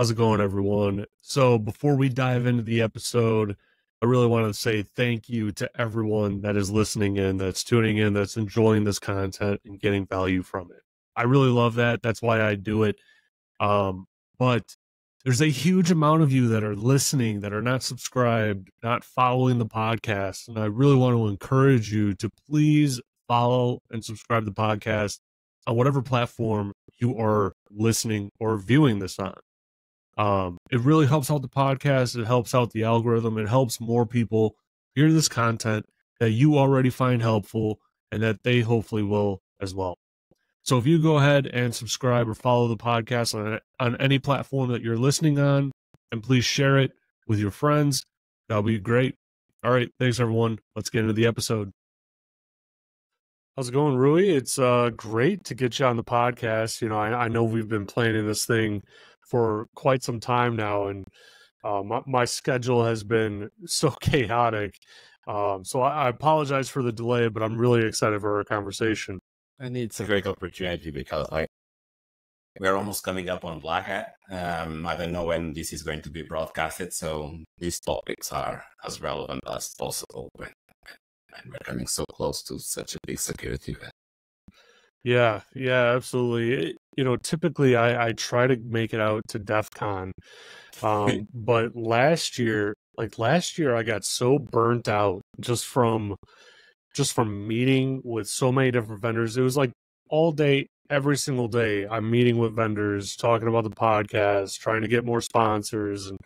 How's it going, everyone? So before we dive into the episode, I really want to say thank you to everyone that is listening in, that's tuning in, that's enjoying this content and getting value from it. I really love that. That's why I do it. But there's a huge amount of you that are listening that are not subscribed, not following the podcast. And I really want to encourage you to please follow and subscribe to the podcast on whatever platform you are listening or viewing this on. It really helps out the podcast. It helps out the algorithm. It helps more people hear this content that you already find helpful and that they hopefully will as well. So if you go ahead and subscribe or follow the podcast on any platform that you're listening on, and please share it with your friends, that'll be great. All right. Thanks, everyone. Let's get into the episode. How's it going, Rui? It's great to get you on the podcast. You know, I know we've been planning this thing for quite some time now, and my schedule has been so chaotic. So I apologize for the delay, but I'm really excited for our conversation. And it's a great opportunity because we're almost coming up on Black Hat. I don't know when this is going to be broadcasted, so these topics are as relevant as possible when we're coming so close to such a big security event. Yeah, absolutely. You know, typically I try to make it out to DEF CON, but last year I got so burnt out just from meeting with so many different vendors. It was like all day, every single day, I'm meeting with vendors, talking about the podcast, trying to get more sponsors and,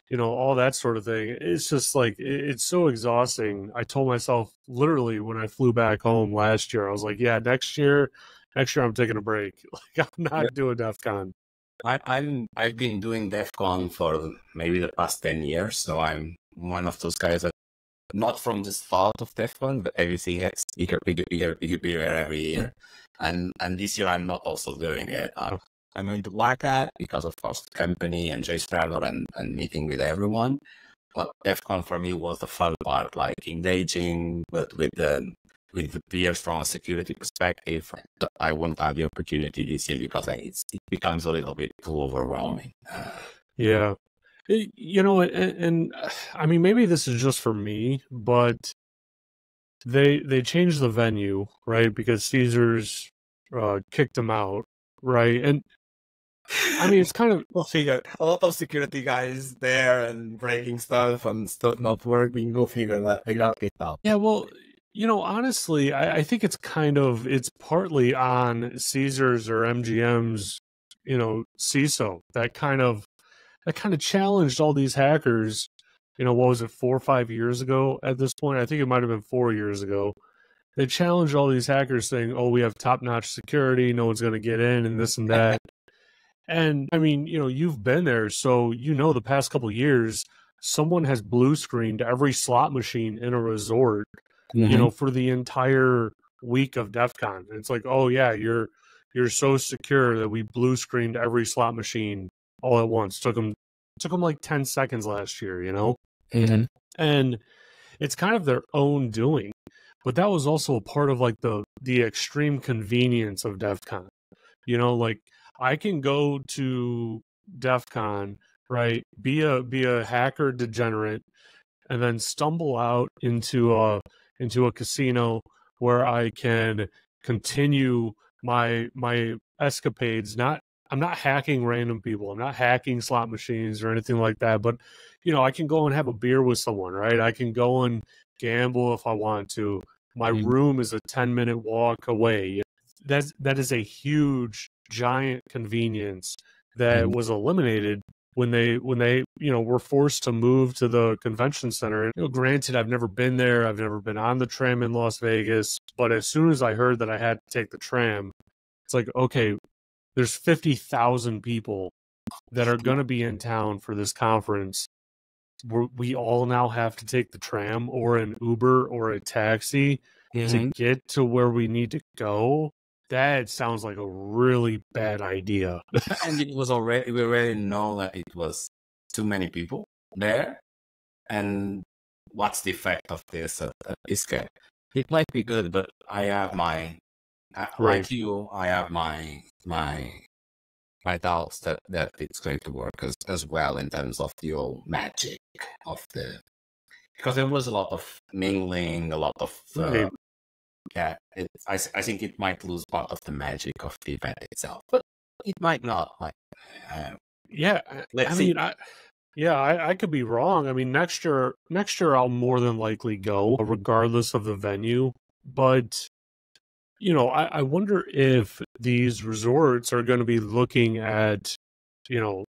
you know, all that sort of thing. It's just like, it's so exhausting. I told myself literally when I flew back home last year, I was like, yeah, next year I'm taking a break. Like I'm not doing DEF CON. I've been doing DEF CON for maybe the past 10 years. So I'm one of those guys that not from the start of DEF CON, but everything is bigger every year. And this year I'm not also doing it. I'm going to Black Hat because of course the company and JScrambler and meeting with everyone. But DEF CON for me was the fun part, like engaging with the peers from a security perspective. I won't have the opportunity this year because it becomes a little bit too overwhelming. Yeah. You know, and I mean, maybe this is just for me, but they changed the venue, right? Because Caesars kicked them out, right? And I mean, it's kind of we'll figure a lot of security guys there and breaking stuff and stuff not working. We'll figure it out. Yeah, well, you know, honestly, I think it's partly on Caesars or MGM's, you know, CISO that kind of challenged all these hackers. You know, what was it, 4 or 5 years ago at this point? I think it might have been 4 years ago. They challenged all these hackers saying, oh, we have top-notch security, no one's going to get in and this and that. And I mean, you know, you've been there, so you know the past couple of years, someone has blue screened every slot machine in a resort, you know, for the entire week of DEF CON. And it's like, oh yeah, you're so secure that we blue screened every slot machine all at once. Took them like 10 seconds last year, you know? And it's kind of their own doing. But that was also a part of like the extreme convenience of DEF CON. You know, like I can go to DEF CON, right? Be a hacker degenerate and then stumble out into a casino where I can continue my escapades. I'm not hacking random people. I'm not hacking slot machines or anything like that. But, you know, I can go and have a beer with someone, right? I can go and gamble if I want to. My room is a 10-minute walk away. That is a huge, giant convenience that was eliminated when they you know were forced to move to the convention center. And, you know, granted, I've never been there. I've never been on the tram in Las Vegas. But as soon as I heard that I had to take the tram, it's like, okay, there's 50,000 people that are going to be in town for this conference. We all now have to take the tram or an Uber or a taxi to get to where we need to go. That sounds like a really bad idea. And we already know that it was too many people there. And what's the effect of this? It might be good, but I have my, like you, I have my I doubt that it's going to work as well in terms of the old magic of the, because there was a lot of mingling, a lot of Right. yeah. I think it might lose part of the magic of the event itself, but it might not. Like, uh, Yeah. let's I see. mean, I could be wrong. I mean, next year I'll more than likely go, regardless of the venue. But I wonder if these resorts are going to be looking at,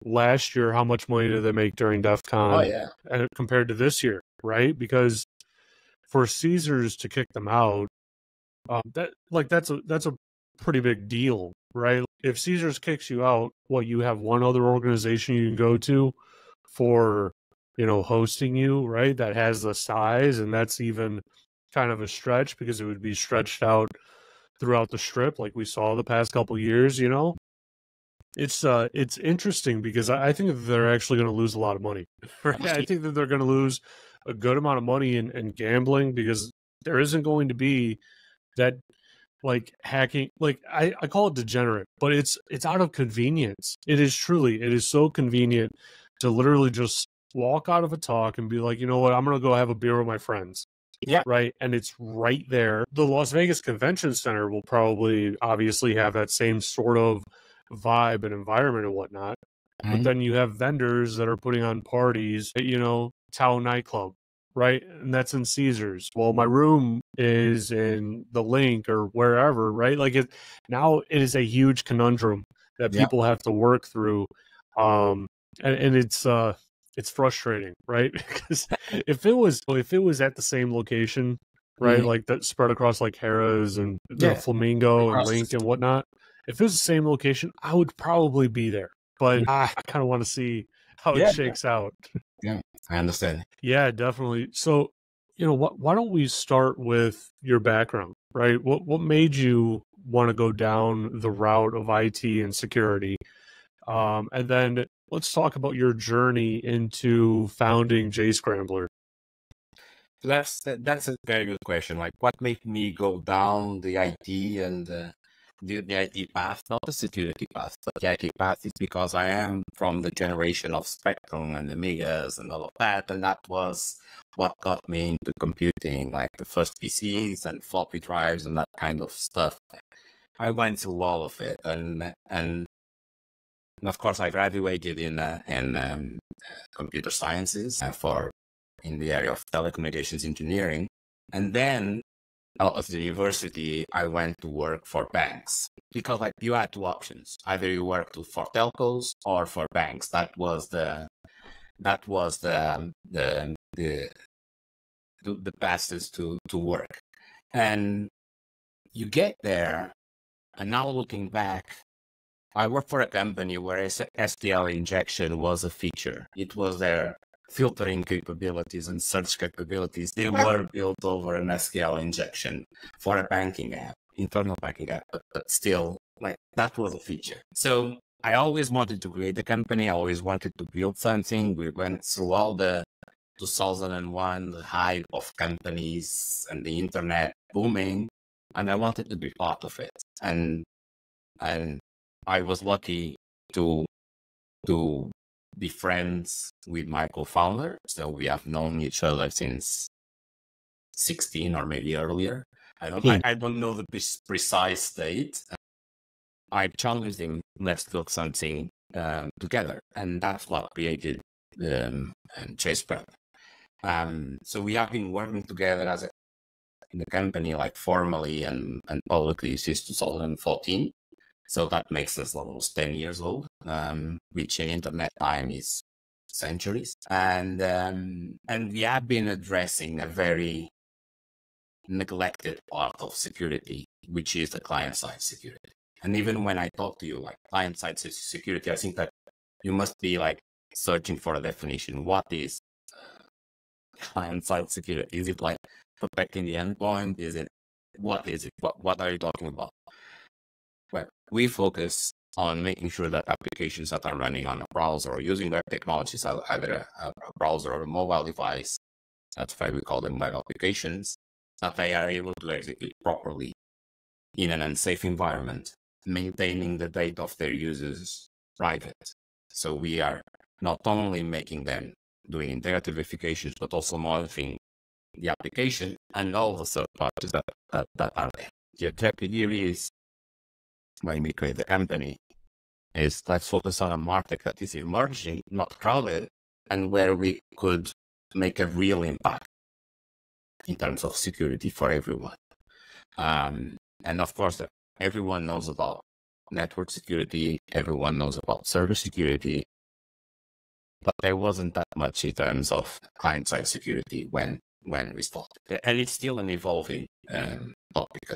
last year, how much money did they make during DEF Oh CON yeah, compared to this year, right? Because for Caesars to kick them out, that's a pretty big deal, right? If Caesars kicks you out, you have one other organization you can go to for, hosting you, right? That has the size, and that's even kind of a stretch because it would be stretched out throughout the strip, like we saw the past couple years. It's interesting because I think that they're actually going to lose a lot of money. Right? I think that they're going to lose a good amount of money in gambling because there isn't going to be that like hacking. Like I call it degenerate, but it's out of convenience. It is so convenient to literally just walk out of a talk and be like, you know what, I'm gonna go have a beer with my friends. yeah. Right. And it's right there. The Las Vegas Convention Center will probably obviously have that same sort of vibe and environment and whatnot. But then you have vendors that are putting on parties at, Tao nightclub, right? And that's in Caesars. Well, my room is in the Link or wherever, right? Like now it is a huge conundrum that Yeah. people have to work through. And it's frustrating, right? Because if it was at the same location, right, like that spread across like Harrah's and the Flamingo and Link and whatnot, if it was the same location, I would probably be there. But I kind of want to see how it shakes out. Yeah, I understand. Yeah, definitely. So, why don't we start with your background, right? What made you want to go down the route of IT and security? And then let's talk about your journey into founding JScrambler. That's a very good question. Like, what made me go down the IT and the IT path, not the security path, but the IT path is because I am from the generation of Spectrum and Amigas and all of that, and that was what got me into computing, like the first PCs and floppy drives and that kind of stuff. I went through all of it, and of course I graduated in computer sciences in the area of telecommunications engineering. And then out of the university, I went to work for banks because like you had two options. Either you worked for telcos or for banks. That was the fastest to work. And you get there, and now looking back, I worked for a company where STL injection was a feature. It was their filtering capabilities and search capabilities. They were built over an SQL injection for a banking app, internal banking app, but still, like, that was a feature. So I always wanted to create a company. I always wanted to build something. We went through all the 2001, the hype of companies and the internet booming, and I wanted to be part of it. And I was lucky to be friends with my co-founder. So we have known each other since 16 or maybe earlier. I don't know the precise date. I challenged him, let's build something together. And that's what created JScrambler. So we have been working together in the company, like formally and publicly since 2014. So that makes us almost 10 years old, which in internet time is centuries. And we have been addressing a very neglected part of security, which is the client-side security. And even when I talk to you, like client-side security, I think that you must be like searching for a definition. What is client-side security? Is it like protecting the endpoint? What is it? What are you talking about? Well, we focus on making sure that applications that are running on a browser or using web technologies, either a browser or a mobile device, that's why we call them web applications, that they are able to execute properly in an unsafe environment, maintaining the data of their users private. So we are not only making them doing integrated verifications, but also monitoring the application and all the third parties that are there. The objective here is, when we create the company, is let's focus on a market that is emerging, not crowded, and where we could make a real impact in terms of security for everyone. And of course, everyone knows about network security, everyone knows about server security, but there wasn't that much in terms of client-side security when we started. And it's still an evolving topic.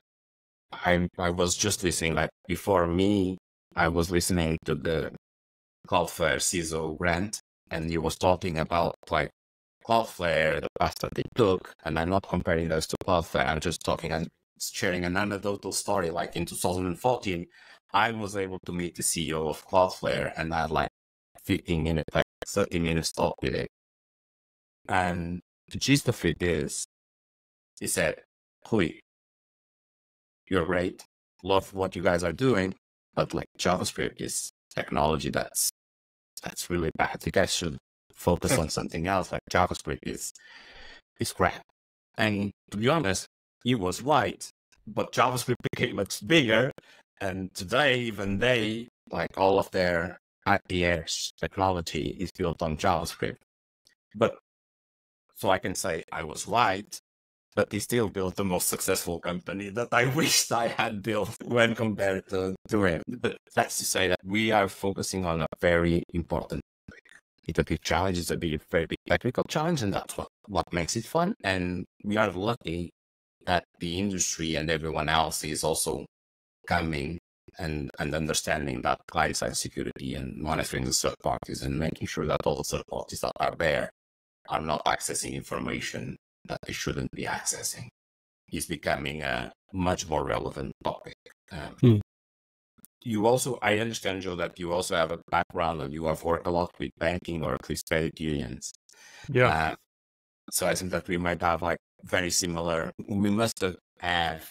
I was just listening, like before me, I was listening to the Cloudflare CISO rant, and he was talking about like Cloudflare, the path that they took, and I'm not comparing those to Cloudflare, I'm just talking and sharing an anecdotal story. Like in 2014, I was able to meet the CEO of Cloudflare, and I had like 15 minutes, like 30 minutes talk with him. And the gist of it is, he said, Rui, you're great, love what you guys are doing, but like JavaScript is technology that's really bad. You guys should focus on something else. Like JavaScript is crap. And to be honest, he was right, but JavaScript became much bigger. And today, even they, like all of their IPS technology is built on JavaScript. But so I can say I was right, but he still built the most successful company that I wished I had built when compared to him. But that's to say that we are focusing on a very important topic. It's a big challenge, it's a very big technical challenge, and that's what makes it fun. And we are lucky that the industry and everyone else is also coming and understanding that client-side security and monitoring the third parties and making sure that all the third parties that are there are not accessing information that they shouldn't be accessing is becoming a much more relevant topic. You also, I understand, Joe, that you also have a background and you have worked a lot with banking or at least credit unions. Yeah. So I think that we might have like we must have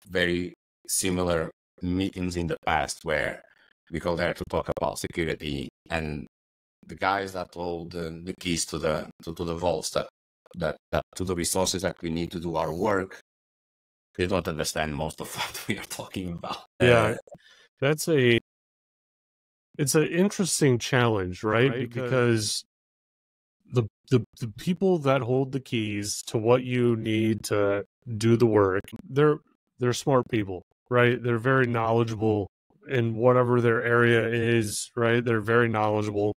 very similar meetings in the past where we go there to talk about security, and the guys that hold the keys to the vaults that to the resources that we need to do our work, they don't understand most of what we are talking about. Yeah, it's an interesting challenge, right? Because the people that hold the keys to what you need to do the work, they're smart people, right? They're very knowledgeable in whatever their area is, right? They're very knowledgeable,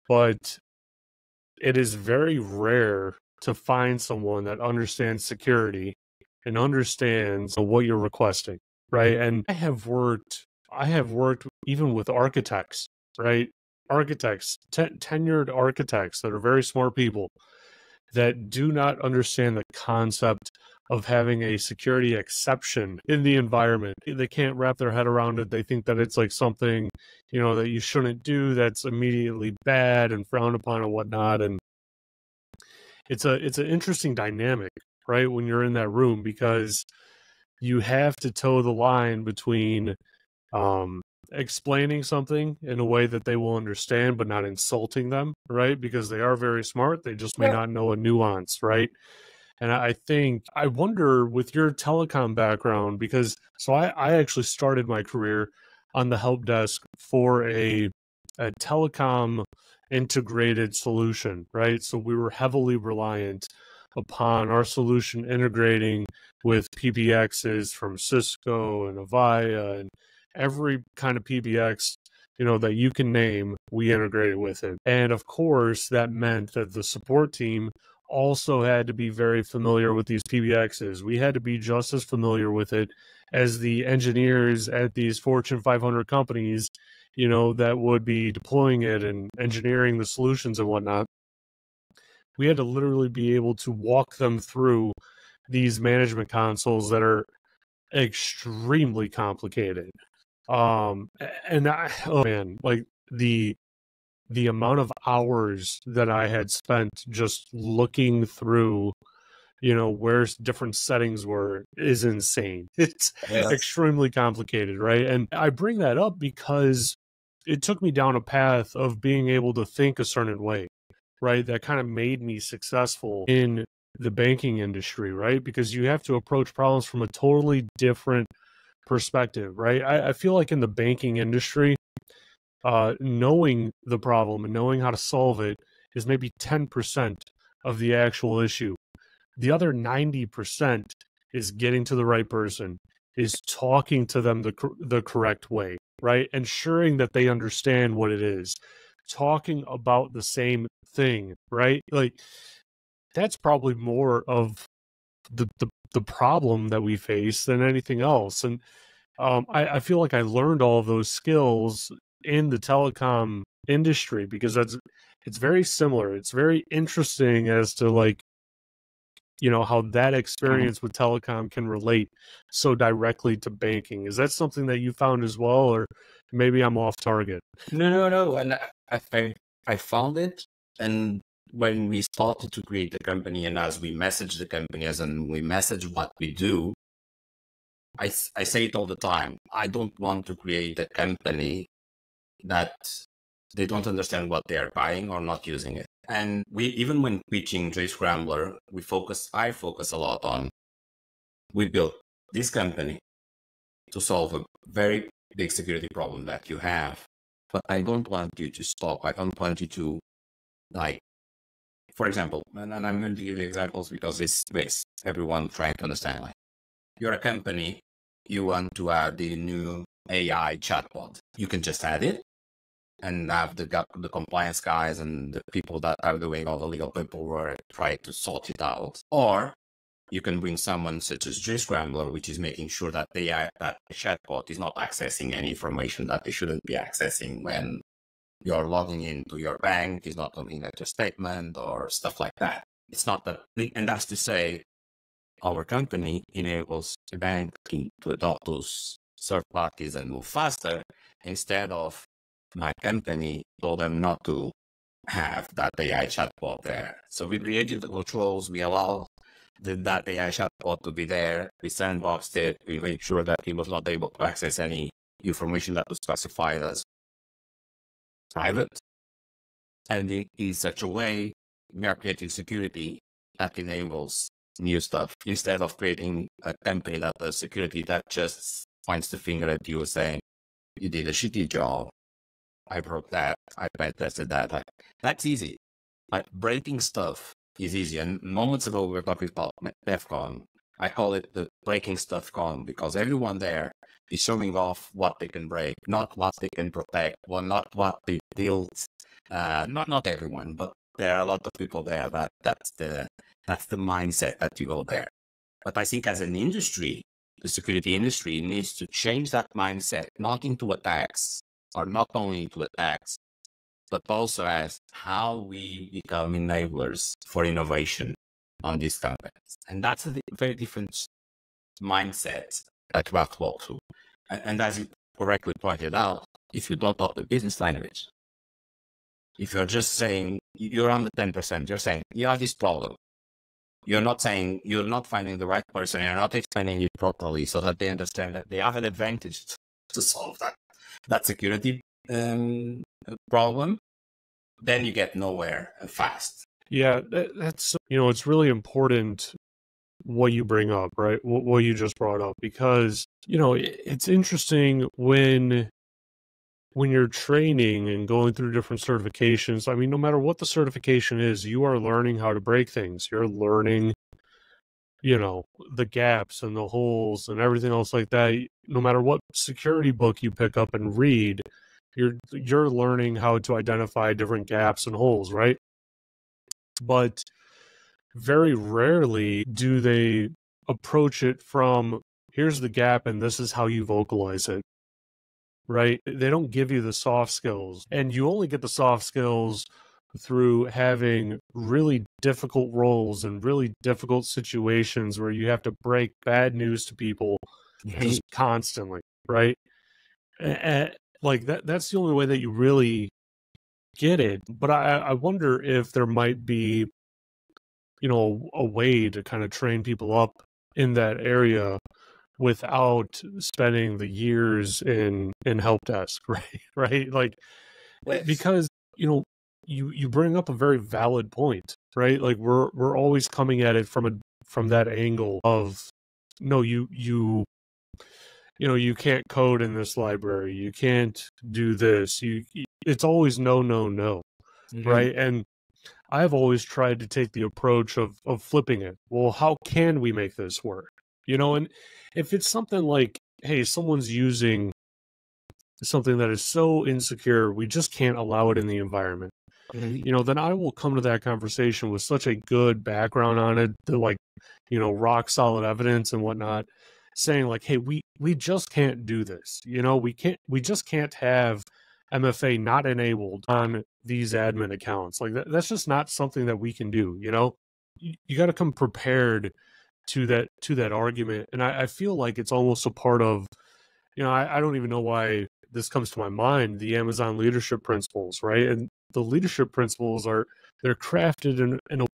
but it is very rare to find someone that understands security and understands what you're requesting, right? And I have worked even with architects, right? Architects, tenured architects that are very smart people that do not understand the concept of having a security exception in the environment. They can't wrap their head around it. They think that it's like something, that you shouldn't do, that's immediately bad and frowned upon and whatnot. And it's an interesting dynamic, right, when you're in that room, because you have to toe the line between explaining something in a way that they will understand, but not insulting them, right? Because they are very smart. They just may not know a nuance, right? And I wonder with your telecom background, because I actually started my career on the help desk for a telecom integrated solution, right? So we were heavily reliant upon our solution integrating with PBXs from Cisco and Avaya and every kind of PBX, that you can name, we integrated with it. And of course, that meant that the support team also had to be very familiar with these PBXs. We had to be just as familiar with it as the engineers at these Fortune 500 companies, that would be deploying it and engineering the solutions and whatnot. We had to literally be able to walk them through these management consoles that are extremely complicated. Oh man, like the amount of hours that I had spent just looking through, where different settings were is insane. It's extremely complicated, right? And I bring that up because it took me down a path of being able to think a certain way, right? That kind of made me successful in the banking industry, right? Because you have to approach problems from a totally different perspective, right? I feel like in the banking industry, knowing the problem and knowing how to solve it is maybe 10% of the actual issue. The other 90% is getting to the right person, is talking to them the correct way, right? Ensuring that they understand what it is, talking about the same thing, right? Like, that's probably more of the problem that we face than anything else. And I feel like I learned all of those skills in the telecom industry because it's very similar. It's very interesting as to like, you know, how that experience with telecom can relate so directly to banking. Is that something that you found as well, or maybe I'm off target? No. And I found it. And when we started to create the company, and as we message the company, as in we message what we do, I say it all the time. I don't want to create a company that they don't understand what they are buying or not using it. And even when pitching JScrambler, I focus a lot on, we built this company to solve a very big security problem that you have. But I don't want you to stop. I don't want you to, like, for example, and I'm going to give you examples because this makes everyone trying to understand. Like, you're a company, you want to add the new AI chatbot. You can just add it and have the compliance guys and the people that are doing all the legal paperwork try to sort it out. Or you can bring someone such as JScrambler, which is making sure that that chatbot is not accessing any information that they shouldn't be accessing when you're logging into your bank, is not looking at your statement or stuff like that. It's not that, and that's to say, our company enables the bank to adopt those third parties and move faster, instead of my company told them not to have that AI chatbot there. So we created the controls, we allow that AI chatbot to be there, we sandboxed it, we made sure that he was not able to access any information that was classified as private. And in such a way, we are creating security that enables new stuff, instead of creating a company that does security that just points the finger at you saying, you did a shitty job. I broke that. I pen tested that. That's easy. Like, breaking stuff is easy. And moments ago, we were talking about DEFCON. I call it the breaking stuff con, because everyone there is showing off what they can break, not what they can protect, or not what they build. Not everyone, but there are a lot of people there that's the mindset that you go there. But I think as an industry, the security industry needs to change that mindset, not into attacks, or not only into attacks, but also as how we become enablers for innovation on these companies. And that's a very different mindset that we have to walk through. And as you correctly pointed out, if you don't talk the business language, if you're just saying, you're on the 10%, you're saying, you have this problem. You're not saying, you're not finding the right person, you're not explaining it properly so that they understand that they have an advantage to solve that security problem, then you get nowhere fast. Yeah, that's, you know, it's really important what you bring up, right? What you just brought up, because, you know, it's interesting when you're training and going through different certifications. I mean, no matter what the certification is, you are learning how to break things. You're learning, you know, the gaps and the holes and everything else like that. No matter what security book you pick up and read, you're learning how to identify different gaps and holes, right? But very rarely do they approach it from, here's the gap and this is how you vocalize it, right? They don't give you the soft skills, and you only get the soft skills through having really difficult roles and really difficult situations where you have to break bad news to people just constantly, right? And like that's the only way that you really get it. But I wonder if there might be, you know, a way to kind of train people up in that area without spending the years in help desk, right? Right? Like, Yes. because, you bring up a very valid point, right? Like we're always coming at it from that angle of, no, you can't code in this library, you can't do this, it's always no, no, no, Hmm. right? And I've always tried to take the approach of flipping it. Well, how can we make this work? And if it's something like, hey, someone's using something that is so insecure, we just can't allow it in the environment. Hmm. Then I will come to that conversation with such a good background on it, the like, rock solid evidence and whatnot, saying like, hey, we just can't do this. We just can't have MFA not enabled on these admin accounts. Like that's just not something that we can do. You got to come prepared to that argument. And I feel like it's almost a part of, I don't even know why this comes to my mind, the Amazon leadership principles, right? And the leadership principles they're crafted in a,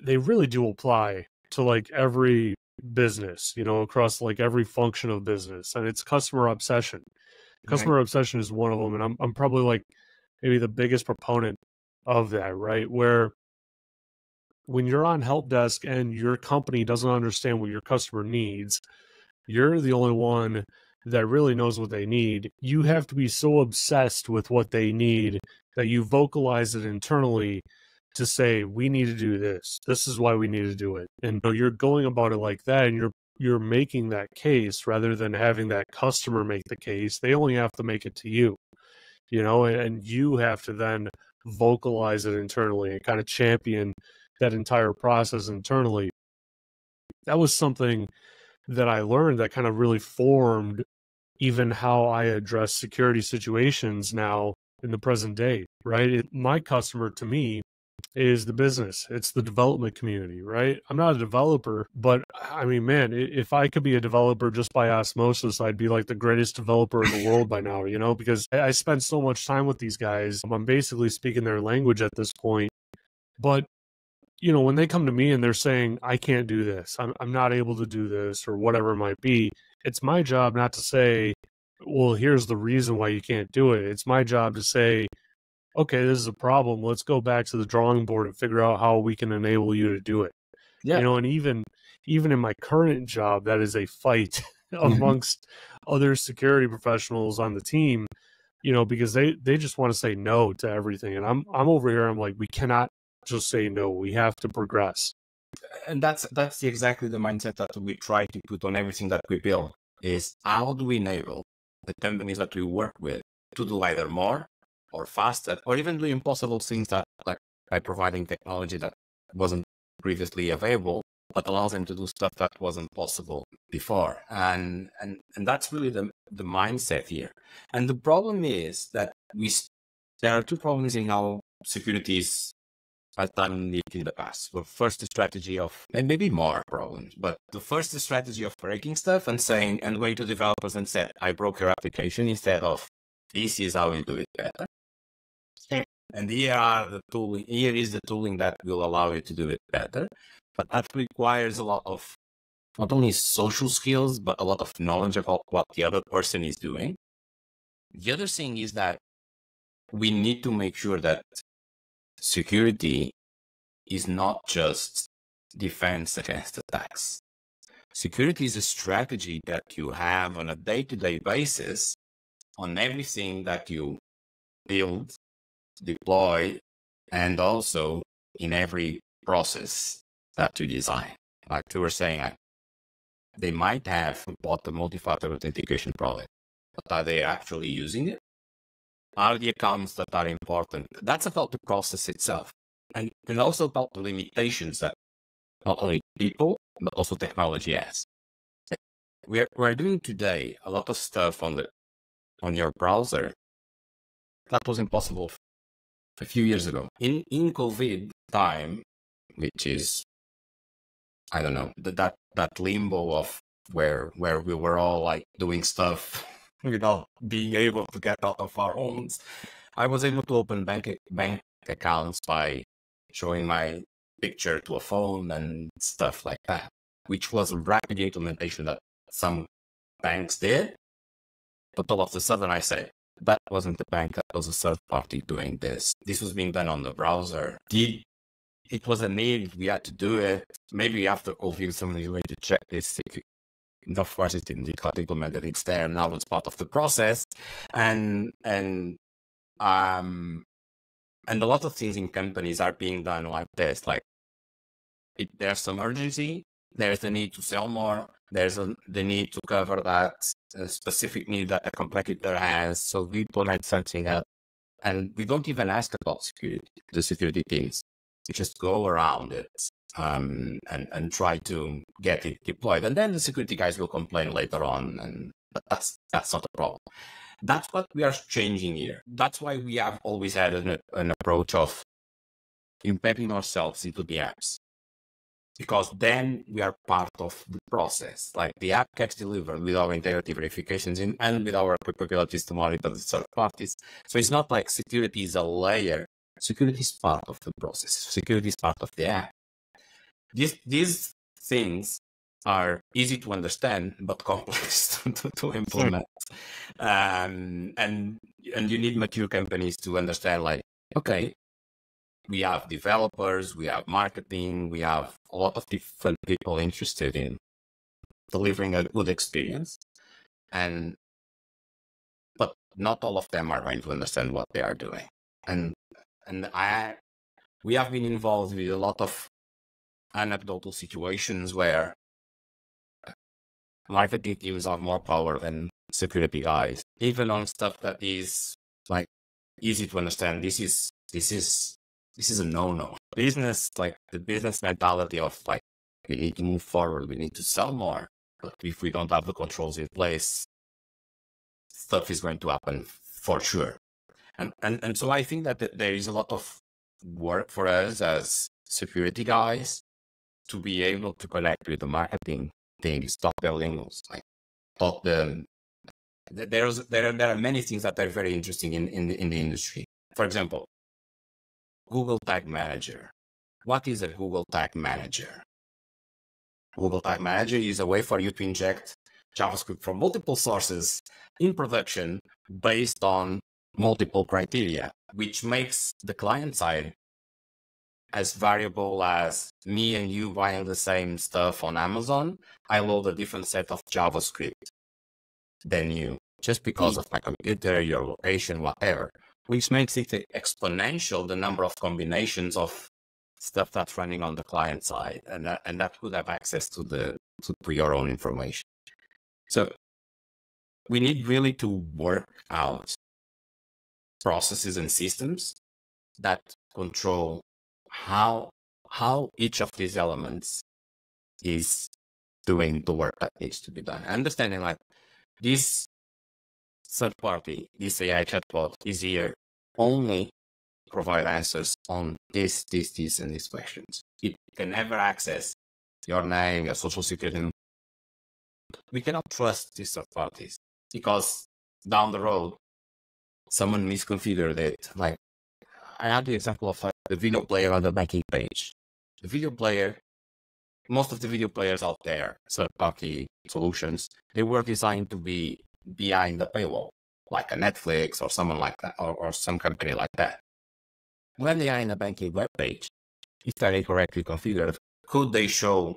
they really do apply to like every business, across like every function of business. And it's customer obsession. Right. Customer obsession is one of them. And I'm probably like maybe the biggest proponent of that, right? Where when you're on help desk and your company doesn't understand what your customer needs, you're the only one that really knows what they need. You have to be so obsessed with what they need that you vocalize it internally to say, we need to do this. This is why we need to do it. And you're going about it like that, and you're making that case rather than having that customer make the case. They only have to make it to you, and you have to then vocalize it internally and kind of champion that entire process internally. That was something that I learned that kind of really formed even how I address security situations now in the present day, right? My customer to me is the business. It's the development community, right? I'm not a developer, but I mean, man, if I could be a developer just by osmosis, I'd be like the greatest developer in the world by now, because I spend so much time with these guys. I'm basically speaking their language at this point. But when they come to me and they're saying, I can't do this, I'm not able to do this, or whatever it might be, it's my job not to say, well, here's the reason why you can't do it. It's my job to say, okay, this is a problem. Let's go back to the drawing board and figure out how we can enable you to do it. Yeah. And even in my current job, that is a fight Mhm. amongst other security professionals on the team, because they just want to say no to everything. And I'm over here, I'm like, we cannot just say no. We have to progress. And that's exactly the mindset that we try to put on everything that we build, is how do we enable the companies that we work with to do either more or faster, or even do impossible things that, like, by providing technology that wasn't previously available, but allows them to do stuff that wasn't possible before. And that's really the mindset here. And the problem is that there are two problems in how security has done it in the past. Well, first, the strategy of, and maybe more problems, but the first, the strategy of breaking stuff and saying, and going to developers and said, I broke your application, instead of, this is how we do it better. And here is the tooling that will allow you to do it better. But that requires a lot of not only social skills, but a lot of knowledge about what the other person is doing. The other thing is that we need to make sure that security is not just defense against attacks. Security is a strategy that you have on a day-to-day basis on everything that you build, deploy, and also in every process that you design. Like we were saying, they might have bought the multi-factor authentication product, but are they actually using it? Are the accounts that are important? That's about the process itself. And also about the limitations that not only people, but also technology has. We're doing today a lot of stuff on your browser that was impossible a few years ago. In COVID time, which is, I don't know, that limbo of where we were all like doing stuff without being able to get out of our homes, I was able to open bank accounts by showing my picture to a phone and stuff like that. which was a rapid implementation that some banks did. But all of a sudden I say, that wasn't the bank, that was a third party doing this. This was being done on the browser. It was a need, we had to do it. Maybe after configure some way to check this. Of course, it didn't. It got implemented. It's there now. It's part of the process, and a lot of things in companies are being done like this. Like, there's some urgency. There's the need to sell more. There's the need to cover that specific need that a competitor has. So we implement something up, and we don't even ask about security. The security teams, we just go around it. And try to get it deployed, and then the security guys will complain later on, and that's not a problem. That's what we are changing here. That's why we have always had an approach of embedding ourselves into the apps, because then we are part of the process. Like, the app gets delivered with our integrity verifications and with our capabilities to monitor the third parties. So it's not like security is a layer. Security is part of the process. Security is part of the app. These things are easy to understand, but complex to implement. And you need mature companies to understand, like, okay, we have developers, we have marketing, we have a lot of different people interested in delivering a good experience. But not all of them are going to understand what they are doing. And we have been involved with a lot of anecdotal situations where marketing teams have more power than security guys, even on stuff that is like easy to understand. This is a no-no. Business, like the business mentality of like, we need to move forward, we need to sell more. But if we don't have the controls in place, stuff is going to happen for sure. And so I think that there is a lot of work for us as security guys to be able to connect with the marketing things, talk their linguals, like talk the. There are many things that are very interesting in the industry. For example, Google Tag Manager. What is a Google Tag Manager? Google Tag Manager is a way for you to inject JavaScript from multiple sources in production based on multiple criteria, which makes the client side as variable as me and you buying the same stuff on Amazon. I load a different set of JavaScript than you, just because of my computer, your location, whatever, which makes it exponential, the number of combinations of stuff that's running on the client side, and that could have access to your own information. So we need really to work out processes and systems that control how each of these elements is doing the work that needs to be done. Understanding like this third party, this AI chatbot is here only provide answers on this, and these questions. It can never access your name, your social security. We cannot trust these third parties because down the road, someone misconfigured it. Like, I had the example of the video player on the banking page. The video player, most of the video players out there, third-party solutions, they were designed to be behind the paywall, like a Netflix or someone like that, or some company like that. When they are in a banking web page, if they're incorrectly configured, could they show,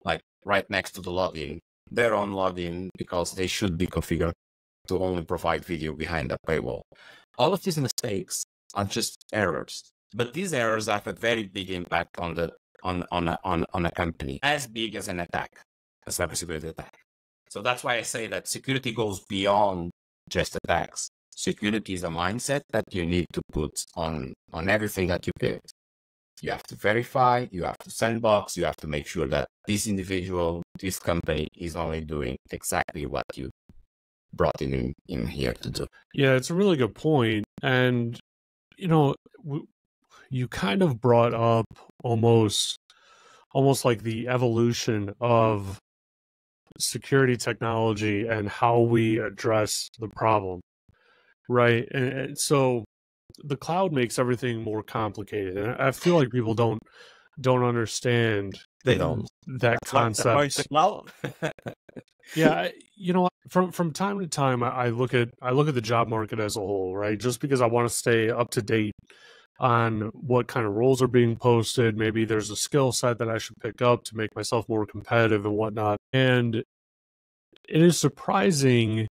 like right next to the login, their own login, because they should be configured to only provide video behind the paywall? All of these mistakes are just errors, but these errors have a very big impact on a company, as big as an attack, a cybersecurity attack. So that's why I say that security goes beyond just attacks. Security is a mindset that you need to put on everything that you build. You have to verify, you have to sandbox, you have to make sure that this individual, this company is only doing exactly what you brought in here to do. Yeah, it's a really good point. And, you kind of brought up almost like the evolution of security technology and how we address the problem, right? And so the cloud makes everything more complicated. And I feel like people don't don't understand They don't. that That's why the concept. cloud. Yeah, from time to time, I look at the job market as a whole, right? Just because I want to stay up to date on what kind of roles are being posted. Maybe there's a skill set that I should pick up to make myself more competitive and whatnot. And it is surprising.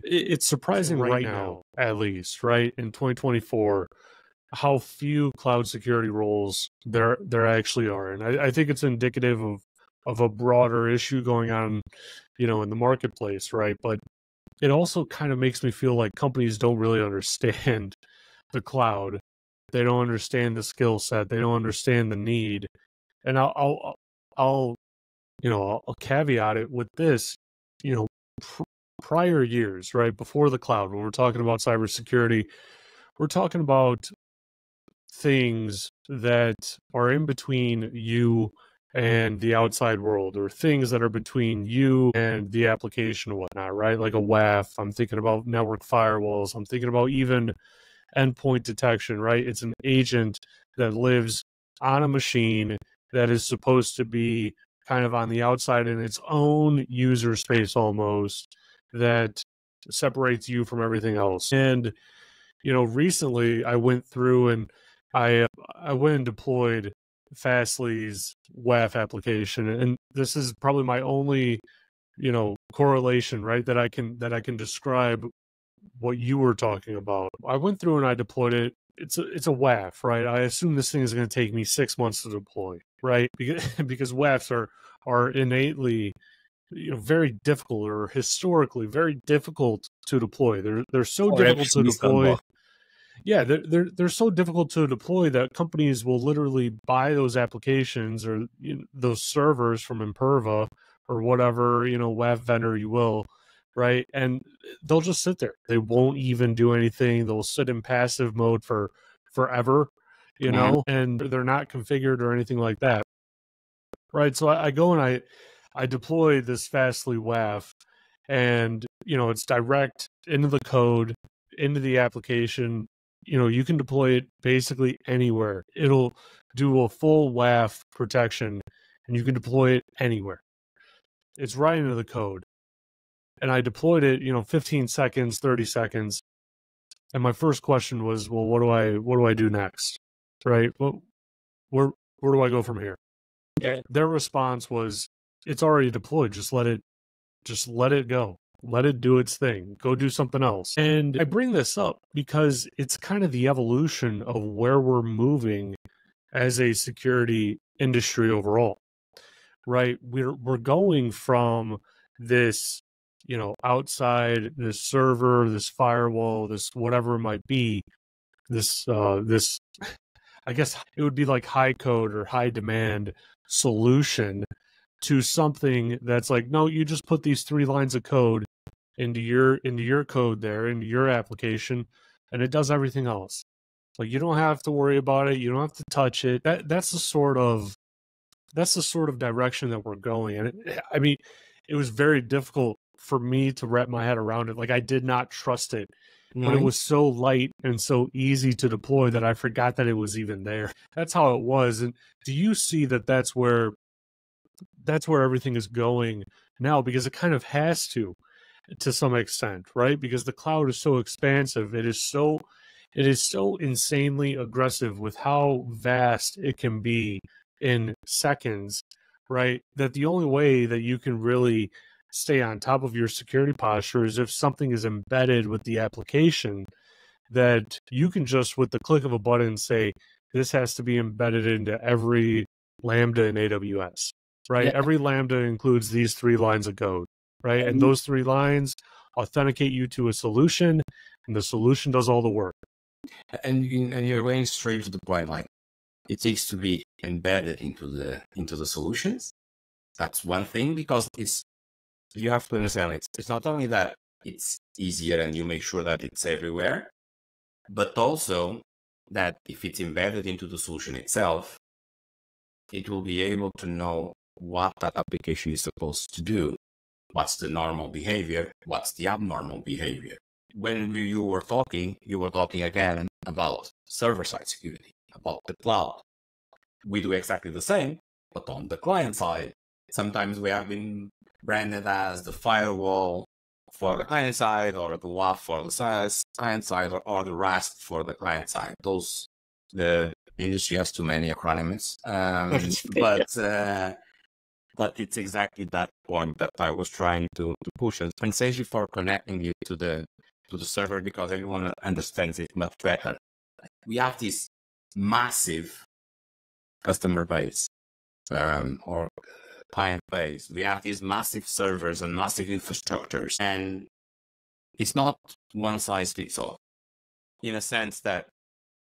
It's surprising right now, at least, right, in 2024, how few cloud security roles there actually are. And I think it's indicative of a broader issue going on, in the marketplace, right? But it also kind of makes me feel like companies don't really understand the cloud. They don't understand the skill set. They don't understand the need. And I'll I'll caveat it with this, prior years, right, before the cloud, when we're talking about cybersecurity, we're talking about things that are in between you and the outside world, or things that are between you and the application and whatnot, right? Like a WAF. I'm thinking about network firewalls. I'm thinking about even endpoint detection, right? It's an agent that lives on a machine that is supposed to be kind of on the outside in its own user space almost, that separates you from everything else. And recently I went through and I went and deployed Fastly's WAF application, and this is probably my only correlation, right, that I can describe what you were talking about. I went through and I deployed it. It's a WAF, right? I assume this thing is going to take me 6 months to deploy, right? Because WAFs are innately very difficult, or historically very difficult to deploy. They're so difficult to deploy. Yeah, they're so difficult to deploy that companies will literally buy those applications, or those servers from Imperva or whatever WAF vendor you will, right? And they'll just sit there. They won't even do anything. They'll sit in passive mode for forever, and they're not configured or anything like that, right? So I go and I deploy this Fastly WAF, and it's direct into the code, into the application. You can deploy it basically anywhere. It'll do a full WAF protection, and you can deploy it anywhere. It's right into the code. And I deployed it, 15 seconds, 30 seconds. And my first question was, well, what do I do next? Right? Well, where do I go from here? Yeah. Their response was, it's already deployed. Just let it go. Let it do its thing. Go do something else. And I bring this up because it's kind of the evolution of where we're moving as a security industry overall, right? We're going from this, outside, this server, this firewall, this whatever it might be, this I guess it would be like high code or high demand solution, to something that's like, no, you just put these 3 lines of code into your code there, into your application, and it does everything else. Like, you don't have to worry about it. You don't have to touch it. That's the sort of direction that we're going. And it was very difficult for me to wrap my head around it. Like, I did not trust it, but it was so light and so easy to deploy that I forgot that it was even there. That's how it was. And do you see that that's where everything is going now? Because it kind of has to some extent, right? Because the cloud is so expansive. It is so insanely aggressive with how vast it can be in seconds, right? That the only way that you can really stay on top of your security posture is if something is embedded with the application, that you can just, with the click of a button, say, this has to be embedded into every Lambda in AWS, right? Yeah. Every Lambda includes these 3 lines of code, right? And those 3 lines authenticate you to a solution, and the solution does all the work. And you're going straight to the point. Like, it takes to be embedded into the solutions. That's one thing, because you have to understand it's not only that it's easier and you make sure that it's everywhere, but also that if it's embedded into the solution itself, it will be able to know what that application is supposed to do. What's the normal behavior? What's the abnormal behavior? When you were talking again about server-side security, about the cloud. we do exactly the same, but on the client side. Sometimes we have been branded as the firewall for the client side, or the WAF for the client side, or the RASP for the client side. The industry has too many acronyms. But it's exactly that point that I was trying to push. And thank you for connecting you to the server, because everyone understands it much better. We have this massive customer base, or client base. We have these massive servers and massive infrastructures, and it's not one size fits all. In a sense that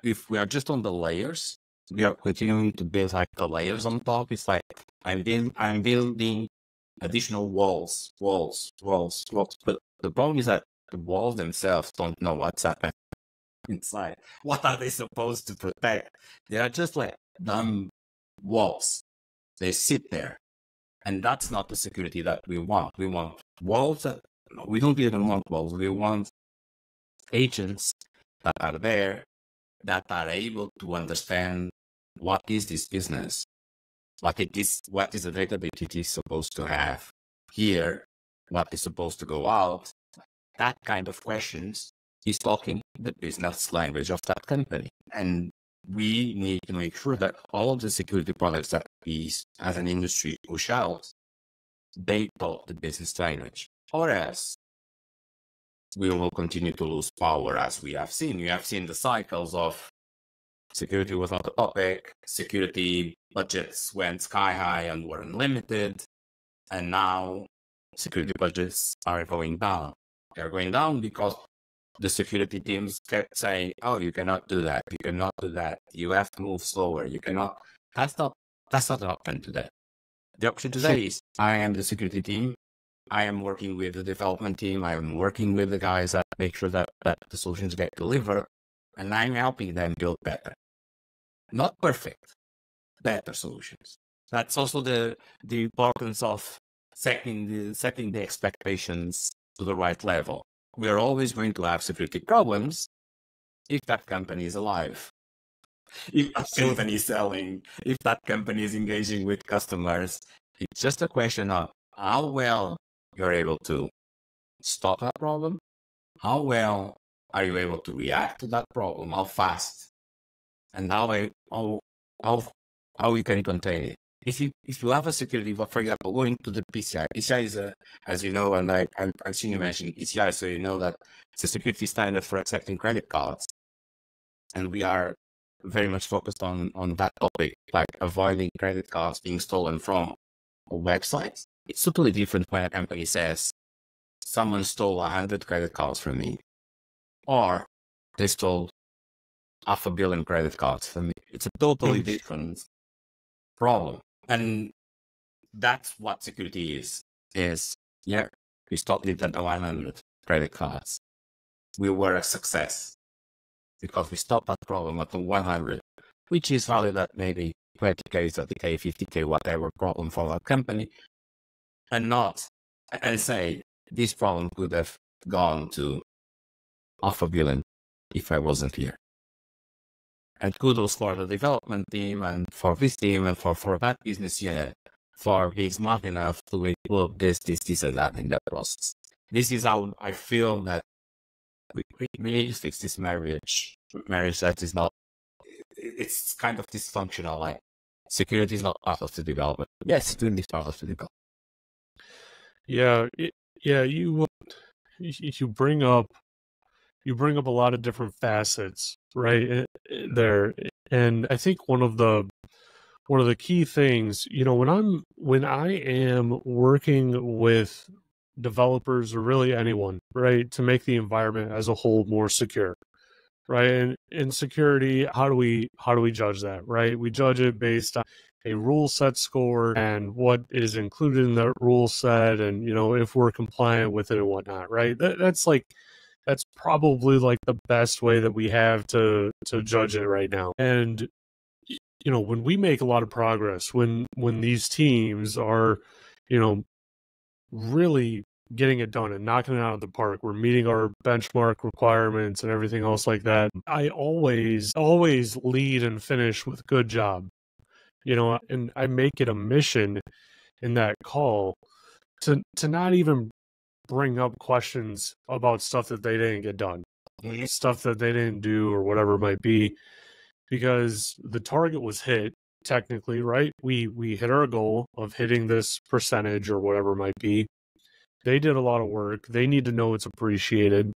if we are just on the layers, we are continuing to build like the layers on top. It's like I'm building additional walls. But the problem is that the walls themselves don't know what's happening inside. What are they supposed to protect? They are just like dumb walls. They sit there. And that's not the security that we want. We want walls we don't even want walls. We want agents that are there, that are able to understand what is this business, what is the database it is supposed to have here, what is supposed to go out. That kind of questions is talking the business language of that company. And we need to make sure that all of the security products that we as an industry push out, they talk the business language. Or else we will continue to lose power, as we have seen. You have seen the cycles of security was not a topic, security budgets went sky high and were unlimited, and now security budgets are going down. They're going down because the security teams kept saying, oh, you cannot do that, you cannot do that, you have to move slower, you cannot. That's not the option today. The option today is, I am the security team, I am working with the development team, I am working with the guys that make sure that the solutions get delivered, and I'm helping them build better. Not perfect, better solutions. That's also the importance of setting the expectations to the right level. We are always going to have security problems if that company is alive, if that company is selling, if that company is engaging with customers. It's just a question of how well you're able to stop that problem, how well are you able to react to that problem, how fast, and how you can contain it. If you have a security, for example, going to the PCI is as you know, and I've seen you mention PCI, so you know that it's a security standard for accepting credit cards, and we are very much focused on that topic, like avoiding credit cards being stolen from websites. It's totally different when a company says someone stole 100 credit cards from me, or they stole 500 million credit cards from me. It's a totally different problem. And that's what security is, we stopped it at 100 credit cards. We were a success because we stopped that problem at 100, which is valid at maybe 20K, 30K, 50K, whatever problem for our company. And say, this problem could have gone to 500 million if I wasn't here. And kudos for the development team and for this team and for that business unit for being smart enough to include this and that in that process. This is how I feel that we need to fix this marriage that is not, it's kind of dysfunctional. Like, security is not part of the development. Yes, security is part of the development. You bring up a lot of different facets, right there, and I think one of the key things, when I am working with developers or really anyone, right, to make the environment as a whole more secure, right, and in security, how do we judge that, right? We judge it based on a rule set score and what is included in that rule set, and if we're compliant with it and whatnot, right? That's probably like the best way that we have to judge it right now. And when we make a lot of progress, when these teams are really getting it done and knocking it out of the park, we're meeting our benchmark requirements and everything else like that, I always lead and finish with good job. and I make it a mission in that call to not even bring up questions about stuff that they didn't get done, stuff that they didn't do or whatever it might be, because the target was hit technically, right? We hit our goal of hitting this percentage or whatever it might be. They did a lot of work. They need to know it's appreciated.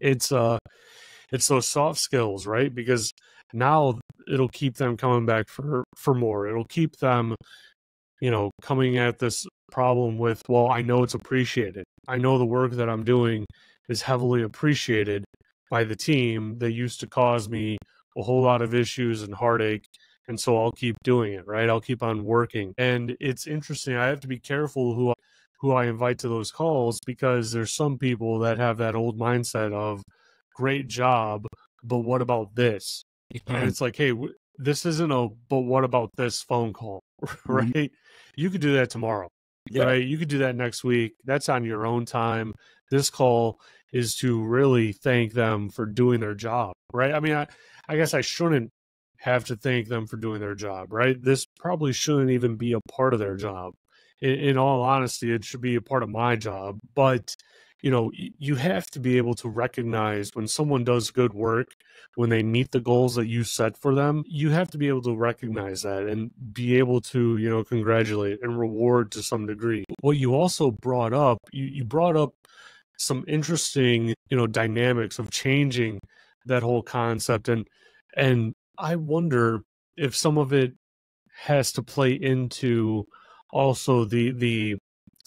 It's those soft skills, right? Because now it'll keep them coming back for more. It'll keep them, coming at this problem with, well, I know it's appreciated. I know the work that I'm doing is heavily appreciated by the team that used to cause me a whole lot of issues and heartache. And so I'll keep doing it, right? I'll keep on working. And it's interesting. I have to be careful who I invite to those calls, because there's some people that have that old mindset of great job, but what about this? And it's like, hey, this isn't a but what about this phone call, right? You could do that tomorrow, right? You could do that next week. That's on your own time. This call is to really thank them for doing their job, right? I mean, I guess I shouldn't have to thank them for doing their job, right? This probably shouldn't even be a part of their job. In all honesty, it should be a part of my job. But, you have to be able to recognize when someone does good work, when they meet the goals that you set for them. You have to be able to recognize that and be able to, congratulate and reward to some degree. What you also brought up, you brought up some interesting, dynamics of changing that whole concept. And I wonder if some of it has to play into also the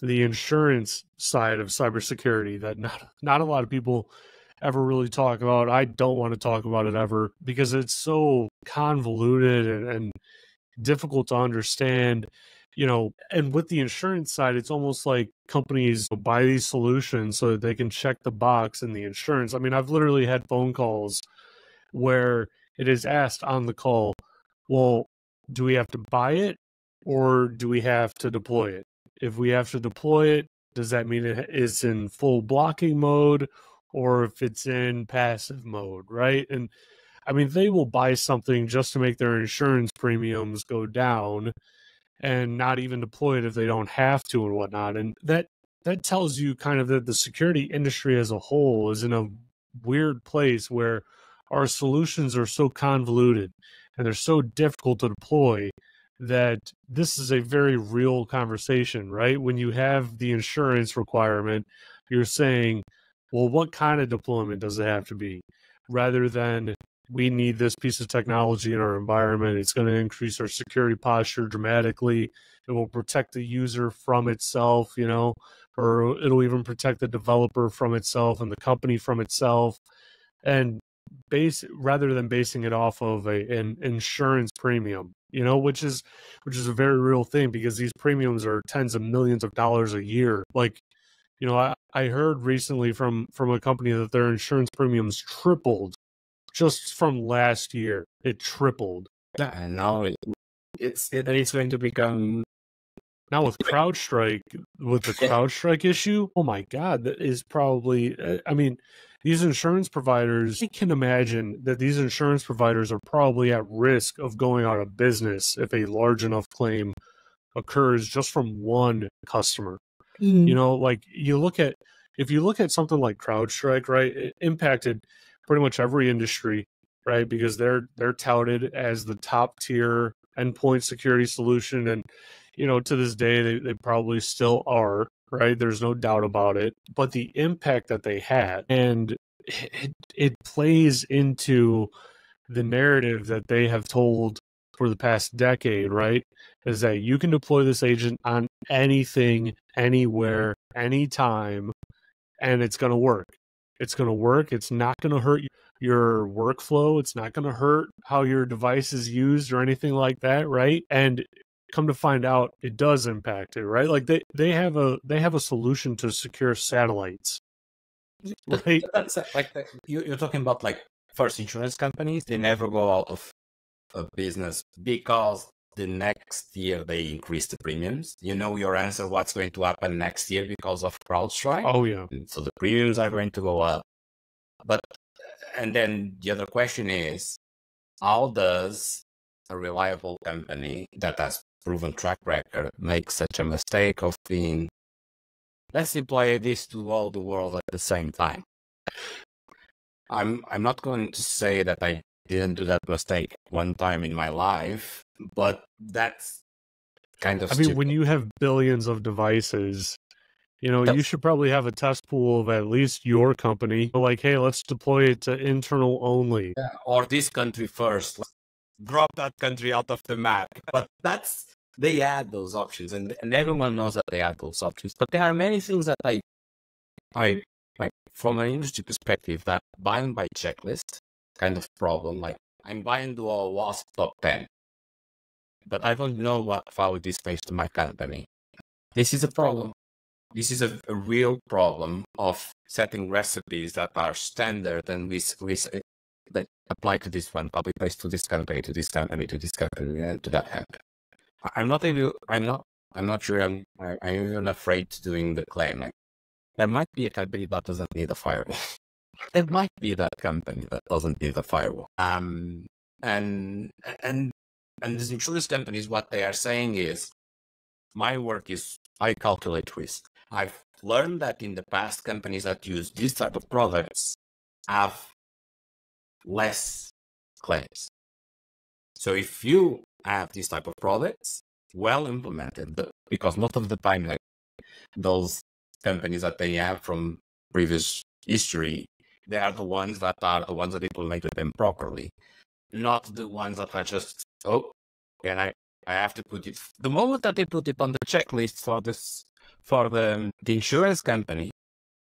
insurance side of cybersecurity that not a lot of people ever really talk about. I don't want to talk about it ever because it's so convoluted and difficult to understand. And with the insurance side, it's almost like companies buy these solutions so that they can check the box in the insurance. I mean, I've literally had phone calls where it is asked on the call, well, do we have to buy it or do we have to deploy it? If we have to deploy it, does that mean it is in full blocking mode or if it's in passive mode, right? And I mean, they will buy something just to make their insurance premiums go down and not even deploy it if they don't have to and whatnot. And that tells you kind of that the security industry as a whole is in a weird place where our solutions are so convoluted and they're so difficult to deploy that this is a very real conversation, right? When you have the insurance requirement, you're saying, well, what kind of deployment does it have to be? Rather than we need this piece of technology in our environment. It's going to increase our security posture dramatically. It will protect the user from itself, or it'll even protect the developer from itself and the company from itself. And rather than basing it off of an insurance premium, which is a very real thing because these premiums are tens of millions of dollars a year. Like, I heard recently from a company that their insurance premiums tripled just from last year. It tripled. Yeah, and now it's going to become now with CrowdStrike, with the CrowdStrike issue. Oh my God, that is probably. I mean, these insurance providers. I can imagine that these insurance providers are probably at risk of going out of business if a large enough claim occurs just from one customer. Like if you look at something like CrowdStrike, right? It impacted pretty much every industry, right? Because they're touted as the top tier endpoint security solution. And, to this day, they probably still are, right? There's no doubt about it. But the impact that they had, and it plays into the narrative that they have told for the past decade, right? Is that you can deploy this agent on anything, anywhere, anytime, and it's going to work. It's going to work. It's not going to hurt your workflow. It's not going to hurt how your device is used or anything like that, right? And come to find out, it does impact it, right? Like they have a solution to secure satellites, right? That's like you're talking about like first insurance companies. They never go out of business because the next year they increase the premiums. You know your answer, what's going to happen next year because of CrowdStrike. Oh yeah. So the premiums are going to go up. And then the other question is, how does a reliable company that has proven track record makes such a mistake of being, let's deploy this to all the world at the same time. I'm not going to say that I didn't do that mistake one time in my life, but that's kind of stupid. When you have billions of devices, you should probably have a test pool of at least your company. Like, hey, let's deploy it to internal only. Yeah, or this country first. Let's drop that country out of the map. But they add those options, and everyone knows that they add those options. But there are many things that I like from an industry perspective that buying by checklist kind of problem. Like I'm buying to a WASP top 10, but I don't know what value this makes to my company. This is a problem. This is a real problem of setting recipes that are standard and that apply to this one, copy paste to this company, to this company, to this company, and to that company. I'm not sure. I'm even afraid to doing the claim. Like, there might be a company that doesn't need a firewall. There might be that company that doesn't need a firewall. And these insurance companies, what they are saying is, my work is I calculate risk. I've learned that in the past, companies that use this type of products have less claims. So if you have this type of products well implemented, because most of the time, like those companies that they have from previous history, they are the ones that implemented them properly, not the ones that are just, and I have to put it. The moment that they put it on the checklist for the insurance company,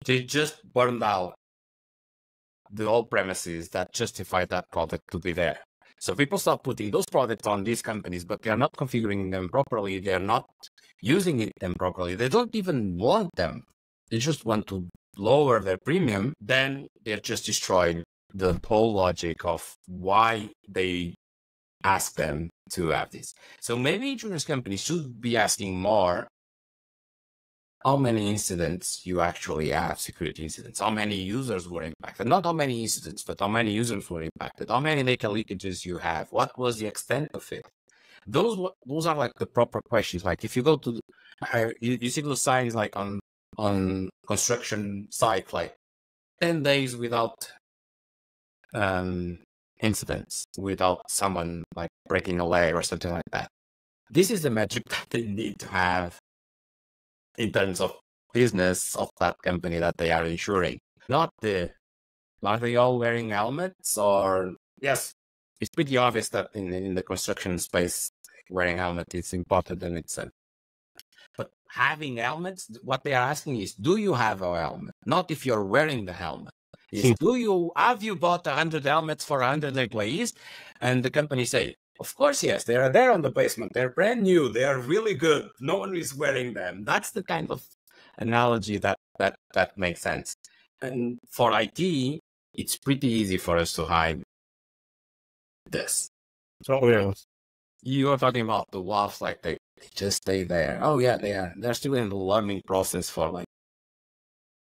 they just burned out the old premises that justify that product to be there. So people start putting those products on these companies, but they're not configuring them properly. They're not using them properly. They don't even want them. They just want to lower their premium. Then they're just destroying the whole logic of why they ask them to have this. So maybe insurance companies should be asking more how many incidents you actually have, security incidents, how many users were impacted, not how many incidents, but how many users were impacted, how many data leakages you have, what was the extent of it. Those are like the proper questions. Like if you go to, you see those signs like on construction site, like 10 days without incidents, without someone like breaking a leg or something like that. This is the metric that they need to have in terms of business of that company that they are insuring. Are they all wearing helmets? Or yes, it's pretty obvious that in the construction space, wearing helmet is important in itself. But having helmets, what they are asking is, do you have a helmet? Not if you're wearing the helmet. Have you bought 100 helmets for 100 employees? And the company say, of course, yes, they are there on the basement. They're brand new. They are really good. No one is wearing them. That's the kind of analogy that makes sense. And for IT, it's pretty easy for us to hide this. So yeah, you are talking about the WAFs, like they just stay there. Oh yeah, they're still in the learning process for like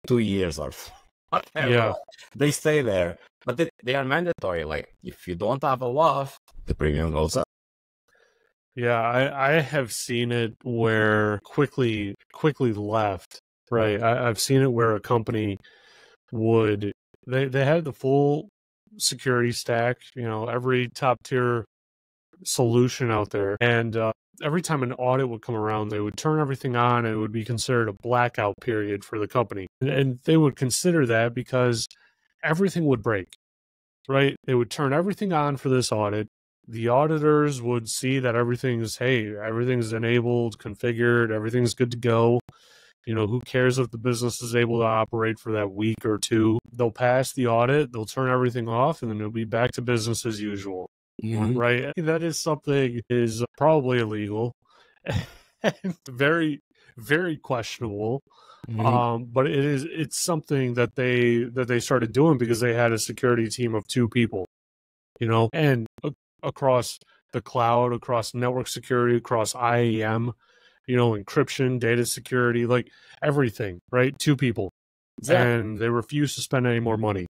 2 years or whatever. Yeah. They stay there. But they are mandatory. Like, if you don't have a WAF, the premium goes up. Yeah, I have seen it where quickly left, right? I've seen it where a company they had the full security stack, every top tier solution out there. And every time an audit would come around, they would turn everything on and it would be considered a blackout period for the company. And they would consider that because everything would break, right? They would turn everything on for this audit. The auditors would see that everything's enabled, configured, everything's good to go. Who cares if the business is able to operate for that week or two? They'll pass the audit, they'll turn everything off, and then it'll be back to business as usual. Mm-hmm. Right? That is something is probably illegal and very, very questionable. Mm-hmm. But it's something that they started doing because they had a security team of 2 people, and across the cloud, across network security, across IAM, encryption, data security, like everything, right? 2 people. Exactly. And they refuse to spend any more money.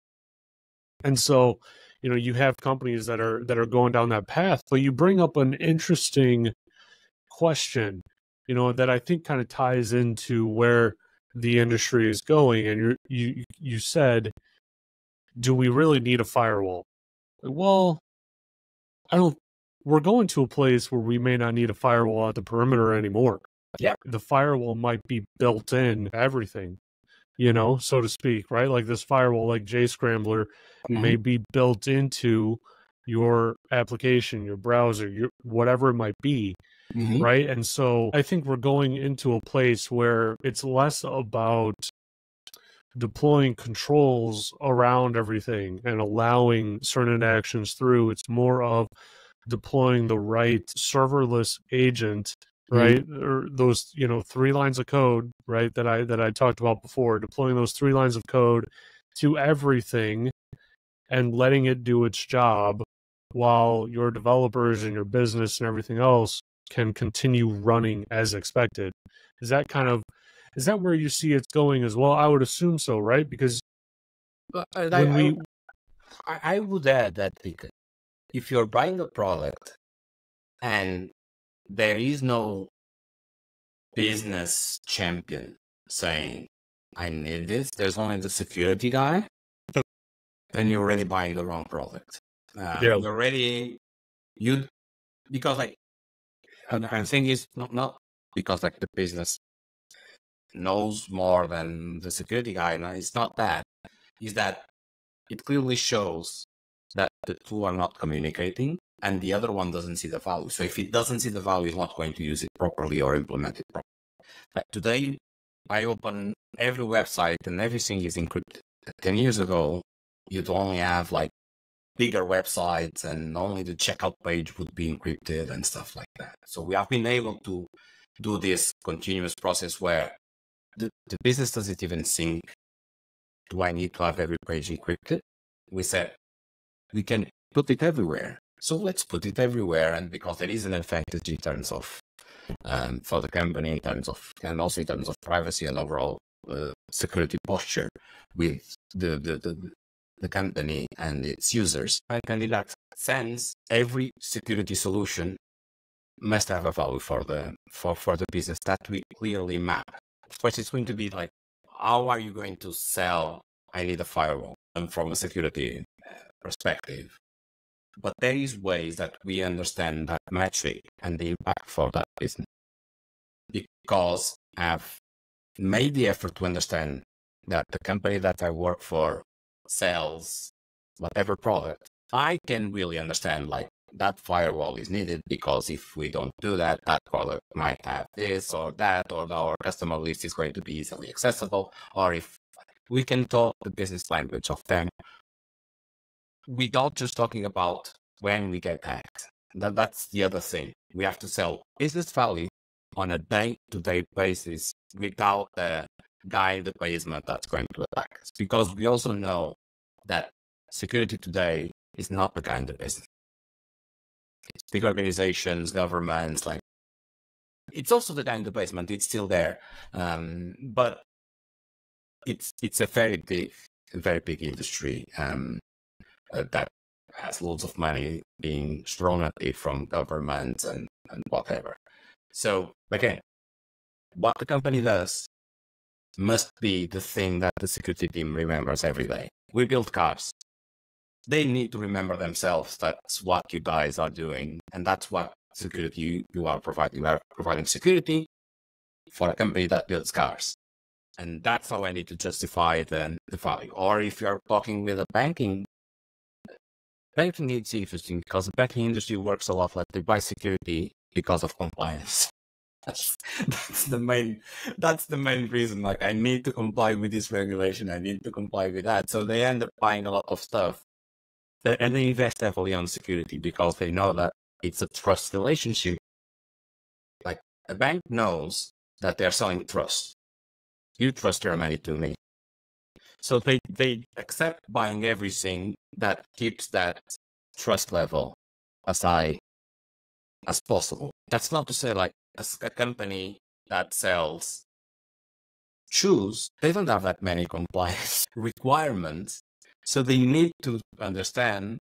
And so, you have companies that are going down that path. But you bring up an interesting question, that I think kind of ties into where the industry is going. And you said, do we really need a firewall? Well, we're going to a place where we may not need a firewall at the perimeter anymore. Yeah. The firewall might be built in everything, so to speak, right? Like this firewall, like JScrambler, may be built into your application, your browser, your whatever it might be, right? And so I think we're going into a place where it's less about deploying controls around everything and allowing certain actions through. It's more of deploying the right serverless agent, right? Or those, 3 lines of code, right? That I talked about before, deploying those 3 lines of code to everything and letting it do its job while your developers and your business and everything else can continue running as expected. Is that where you see it's going as well? I would assume so, right? Because I would add that if you're buying a product and there is no business champion saying, I need this, there's only the security guy, then you're already buying the wrong product. Because I think it's not because like the business knows more than the security guy. No, it's not that. It's that it clearly shows that the two are not communicating and the other one doesn't see the value. So if it doesn't see the value, it's not going to use it properly or implement it properly. Like today, I open every website and everything is encrypted. 10 years ago, you'd only have like bigger websites and only the checkout page would be encrypted and stuff like that. So we have been able to do this continuous process where the business doesn't even think, do I need to have every page encrypted? We said, we can put it everywhere. So let's put it everywhere. And because there is an advantage in terms of, for the company, and also in terms of privacy and overall security posture with the company and its users. And in that sense, every security solution must have a value for the business that we clearly map. Of course, it's going to be like, how are you going to sell, I need a firewall, and from a security perspective? But there is ways that we understand that metric and the impact for that business. Because I've made the effort to understand that the company that I work for sells whatever product, I can really understand like that firewall is needed because if we don't do that, that product might have this or that, or our customer list is going to be easily accessible, or if we can talk the business language of them without just talking about when we get hacked. That's the other thing. We have to sell business value on a day-to-day basis without the guy in the basement that's going to attack us. Because we also know that security today is not the guy in the basement. It's big organizations, governments, like it's also the guy in the basement. It's still there, but it's a very big industry that has loads of money being thrown at it from governments and whatever. So again, what the company does must be the thing that the security team remembers every day. We build cars. They need to remember themselves that's what you guys are doing, and that's what security you are providing. You are providing security for a company that builds cars. And that's how I need to justify the value. Or if you're talking with a banking is interesting because the banking industry works a lot like they buy security because of compliance. That's the main reason. Like, I need to comply with this regulation. I need to comply with that. So they end up buying a lot of stuff. And they invest heavily on security because they know that it's a trust relationship. Like, a bank knows that they're selling trust. You trust your money to me. So they accept buying everything that keeps that trust level as high as possible. That's not to say like a company that sells shoes, they don't have that many compliance requirements. So they need to understand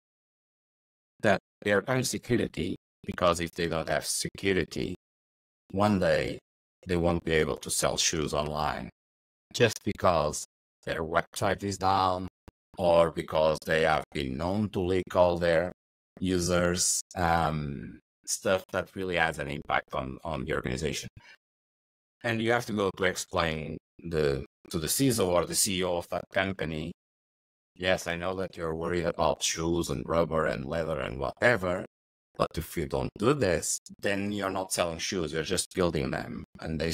that their own security, because if they don't have security, one day they won't be able to sell shoes online just because their website is down or because they have been known to leak all their users, stuff that really has an impact on the organization. And you have to go to explain to the CISO or the CEO of that company, yes, I know that you're worried about shoes and rubber and leather and whatever, but if you don't do this, then you're not selling shoes, you're just building them. And they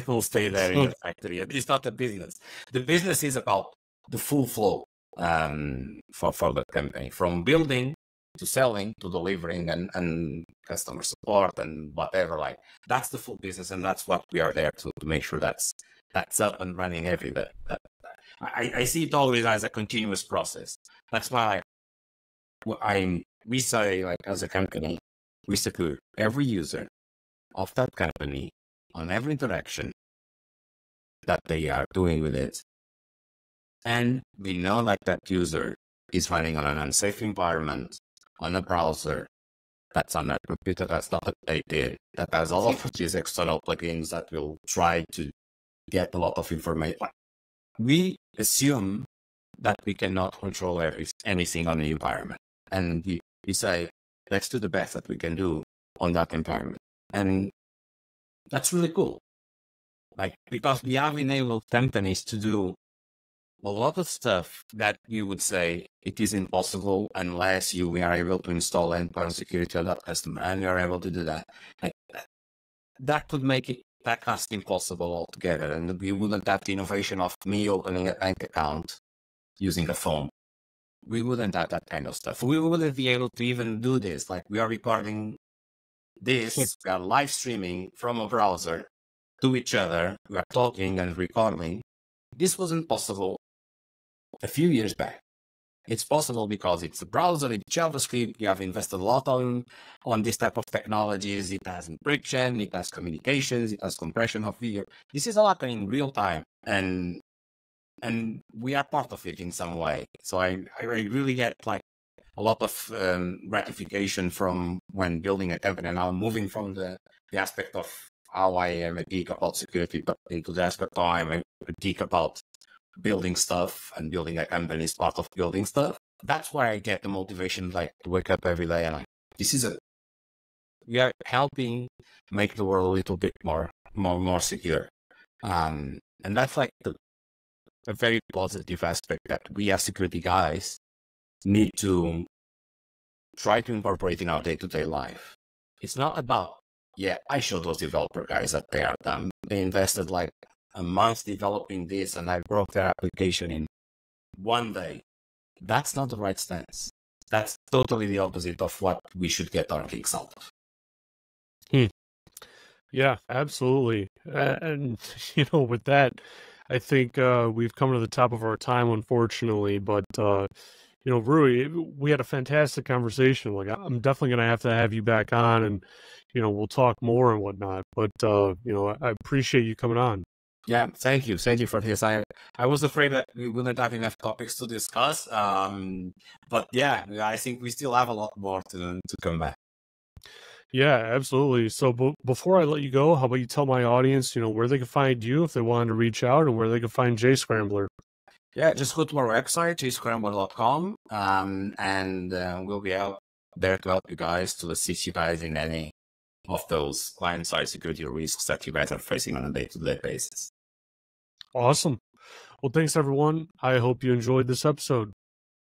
will stay there in the factory. It's not a business. The business is about the full flow for the company, from building to selling to delivering and customer support and whatever. Like, that's the full business, and that's what we are there to make sure that's up and running every day. I see it always as a continuous process. That's why we say, like, as a company, we secure every user of that company on every interaction that they are doing with it. And we know, like, that user is running on an unsafe environment, on a browser that's on a computer that's not updated, that has all of these external plugins that will try to get a lot of information. We assume that we cannot control anything on the environment. And we say, let's do the best that we can do on that environment. And that's really cool. Like, because we have enabled companies to do a lot of stuff that you would say it is impossible unless we are able to install endpoint security on that customer, and we are able to do that. Like, that would make it that's impossible altogether, and we wouldn't have the innovation of me opening a bank account using a phone. We wouldn't have that kind of stuff. We wouldn't be able to even do this. Like, we are recording this, we are live streaming from a browser to each other, we are talking and recording. This wasn't possible a few years back. It's possible because it's a browser, it's JavaScript, you have invested a lot on this type of technologies. It has encryption, it has communications, it has compression of video. This is all happening in real time, and we are part of it in some way. So I really get, like, a lot of gratification from when building a company. And now moving from the aspect of how I am a geek about security, but into the aspect of how I'm a geek about building stuff, and building a company is part of building stuff. That's where I get the motivation, like, to wake up every day and, like, we are helping make the world a little bit more secure. And that's, like, a very positive aspect that we as security guys need to try to incorporate in our day-to-day life. It's not about, I show those developer guys that they are done. They invested like a month developing this, and I broke their application in one day. That's not the right stance. That's totally the opposite of what we should get our kicks out of. Yeah, absolutely. And, with that, I think we've come to the top of our time, unfortunately. But, Rui, we had a fantastic conversation. Like, I'm definitely going to have you back on, and, we'll talk more and whatnot. But, I appreciate you coming on. Yeah, thank you. Thank you for this. I was afraid that we wouldn't have enough topics to discuss. But yeah, I think we still have a lot more to come back. Yeah, absolutely. So before I let you go, how about you tell my audience, where they can find you if they wanted to reach out, and where they can find JScrambler? Yeah, just go to our website, JScrambler.com, and we'll be out there to help you guys, to assist you guys in any of those client-side security risks that you guys are facing on a day-to-day basis. Awesome. Well, thanks, everyone. I hope you enjoyed this episode.